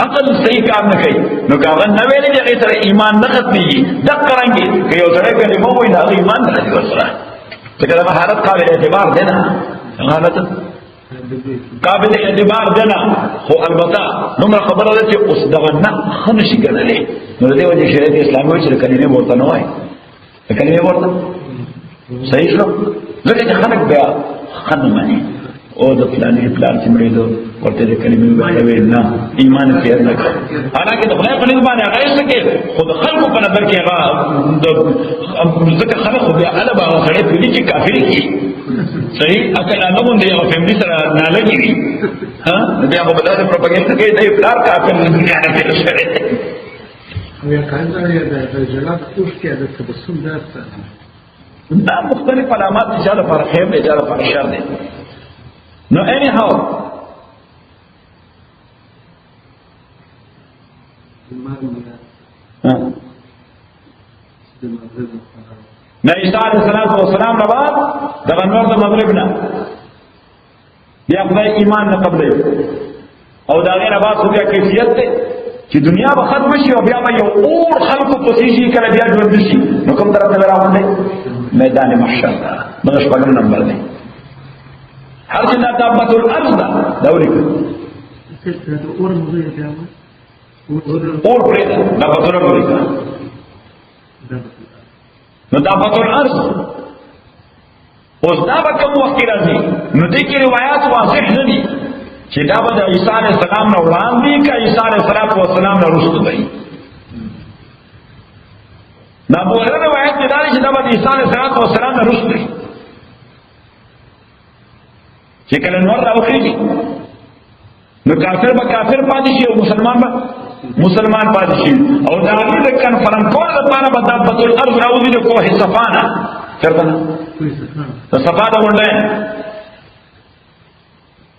Speaker 1: عقل صحیح کار نه کوي نو کاغه نه ویلې چې سره ایمان نه ختميږي د قرانګي که یو سره کلمه وای نه ایمان نه دی ورسره دا حالت قابل اعتبار دی نه حالت قابل اعتبار دی نه خو البته نومره خبره ده چې اوس دغه نه خنشي ګڼلې نو د دې وجه شریعت اسلامي وایي چې کلمه ورته نه وای کلمه ورته صحیح شو ځکه چې خلک بیا خنه مانی او د فلاني پلان چې مړې دو ورته د کلمې وایي نه ایمان یې نه کړ حالانکه د خدای په نسبت باندې هغه څه کې خود خلکو په نظر کې هغه ځکه خلک خو بیا اله باغ سره په دې کې کافر کی صحیح اکل نه مونږ یو فیملی سره نه لګي ها بیا په بدل پروپاګاندا کې د پلار کافر نه دنیا نه کې سره
Speaker 2: او یا کاندار یا د جلاد اوس کې د تبسم درته
Speaker 1: دا مختلف علامات چې دا پر خیر دی دا پر شر دی نو anyhow نه عیسی علیه السلام نه بعد دغه نور د مغرب نه یا خدای ایمان نه قبلې او دا غیر بعد خو بیا کیفیت ده چې دنیا به ختم شي او بیا به یو اور خلقو پسیږي کله بیا ژوند شي نو کوم طرف ته راوړل میدان محشر دا شپږم نمبر دی هر چې دا دابت الارض دا ولیکل اور پرې دا دابت الارض ولیکل نو دابت الارض اوس دا به کوم وخت راځي نو دې کې روایت واضح نه دي چې دا به د عیسی علیه السلام نه وړاندې کا عیسی علیه السلام نه وروسته دی دا په هغه روایت کې دا چې دا به د عیسی علیه السلام نه وروسته دی چې کله نور راوخیږي نو کافر به کافر پاتې شي او مسلمان پاتې شي او دا غوړي د کنفرم کول لپاره به د بدل ارض راوځي د کوه صفانه چرته د صفانه غونډه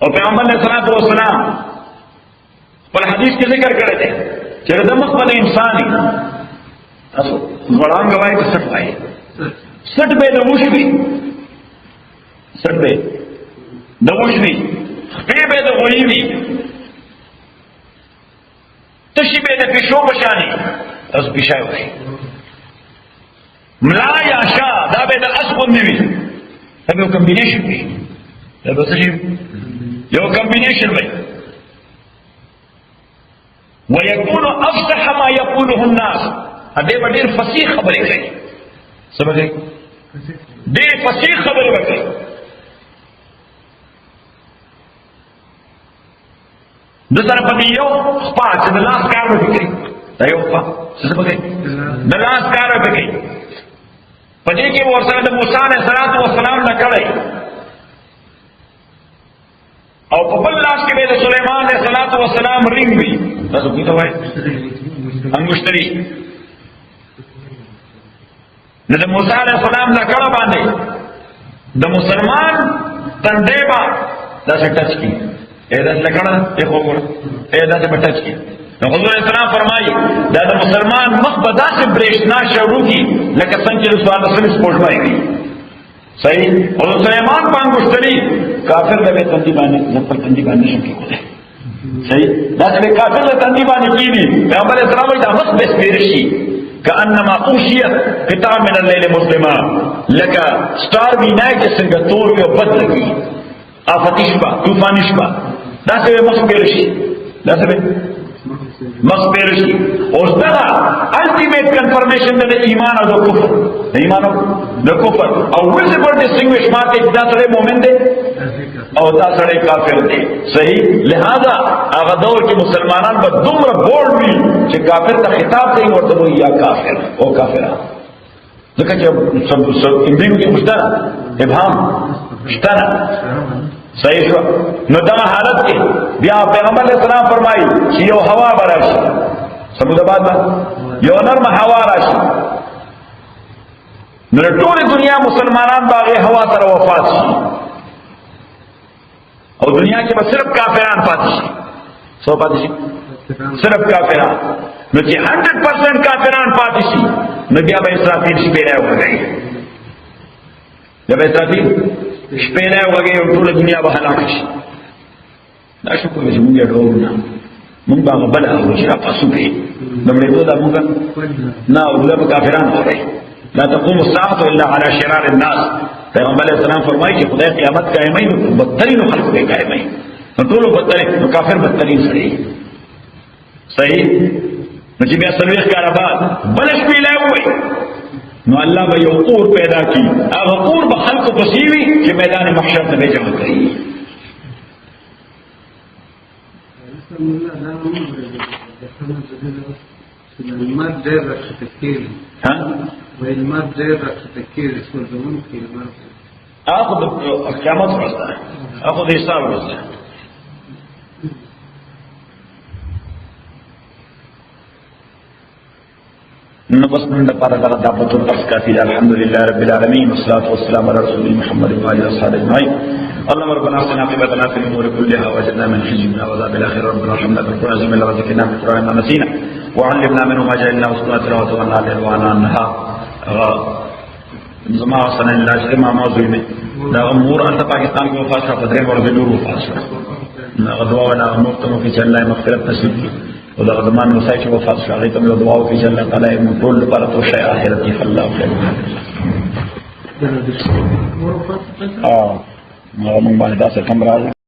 Speaker 1: او پیغمبر علیه الصلاۃ والسلام په حدیث کې ذکر کړی دی چې د مخبل انساني تاسو وړاندې وایي چې څه وایي څه به د وښوي څه به د وښوي خپې به د غوړي وي تشي به د پښو بشاني تاسو پښای وایي ملا یا شا دا به د اسقون وي دا به کمبینیشن وي دا به څه یو کمبینیشن وي ويكون افصح ما يقوله الناس ادې ډېر فصیح خبرې کوي سبا کوي ډېر فصیح خبرې وکړي د سره په یو خپل چې د لاس کار وکړي دا یو خپل څه کوي د لاس کار وکړي په دې کې ورسره د موسی علیه السلام نه کړی او په بل لاس کې د سليمان علیه السلام رنګ وي تاسو کیته وای انګشتري نو د موسی علیه السلام نه کړه باندې د مسلمان تندې با داسې ټچ کی اېدا لکړه ته وګور اېدا ته ټچ کی نو حضور اسلام فرمایي دا د مسلمان مخ په داسې برېښنا شروع کی لکه څنګه چې سوال سره سپورټ وایي صحیح او سليمان پانګشتري کافر له تندې باندې خپل تندې باندې شکی کوله صحیح دا چې کافر له تندې باندې کیږي پیغمبر اسلام دا مخ به سپیرشي کانما اوشیت قطع من الليل مسلما لك ستار وینای چې څنګه تور یو بد لګي آفتشبه طوفاني شبه دا څه مخبر شي دا څه مخبر شي اوس دا الټیمیټ کنفرمیشن د ایمان او د کفر د ایمان او د کفر او ویزیبل ډیسټینګویش ماته دا سره مؤمن دی او دا سره کافر دی صحیح لہذا هغه دور کې مسلمانان به دومره بولډ وي چې کافر ته خطاب کوي ورته وایي یا کافر او کافرا ځکه چې سب انګلیو کې مشته ابهام شته صحیح شو نو دا حالت کې بیا پیغمبر علیہ السلام فرمایي چې یو هوا براشي سمجھ بات یو نرم هوا راشي نو ټول دنیا مسلمانان باغې هوا سره وفات شي او دنیا کې به صرف کافران پاتې شي سو پاتې شي صرف کافران نو چې 100% کافران پاتې شي نو بیا به اسرافیل شپې راوړي بیا به اسرافیل شپېله وګي ټول دنیا به هلاک شي دا شو کوم چې موږ ډوړو نه موږ هغه بل او شرف اسوبې نمړې ته دا موږ نه ولله کافران وره لا تقوم الساعه الا على شرار الناس پیغمبر علیہ السلام فرمایي چې خدای قیامت قائمای بدترین خلق به قائمای ټول بدترین کافر بدترین سړي صحیح نو چې بیا سرویخ کارباد بل شپېله وای نو الله به یو اور پیدا کی هغه اور به خلق پسیوي چې میدان محشر ته جمع کړي
Speaker 2: المات ډېر راښکته کېږي ویل مات ډېر راښکته کېږي سوځونکی لمر
Speaker 1: هغه د قیامت ورځ ده هغه د حساب ورځ ده نبص من لپاره دا دعوت القص کافی الحمدلله رب العالمین والصلاه والسلام على رسول محمد وعلى اله وصحبه اجمعين اللهم ربنا اعطنا عاقبتنا في الامور كلها واجرنا من خزي الدنيا وعذاب الاخره ربنا ارحمنا بالقران العظيم الذي ذكرنا في القران ما نسينا وعلمنا منه ما جهلنا واستغفرنا وتوكلنا عليه وانا انها زما سنن الله ما موضوع میں دا امور انت پاکستان کو وفات کا بدرے اور بدور وفات نا دعا ولا نقطه في جل الله مغفرت نصیب ودا زمان مسای چې وفات شو هغه ته دعا وکړي چې الله تعالی موږ ټول لپاره توشه اخرت کې الله خیر موږ باندې تاسو کوم راځي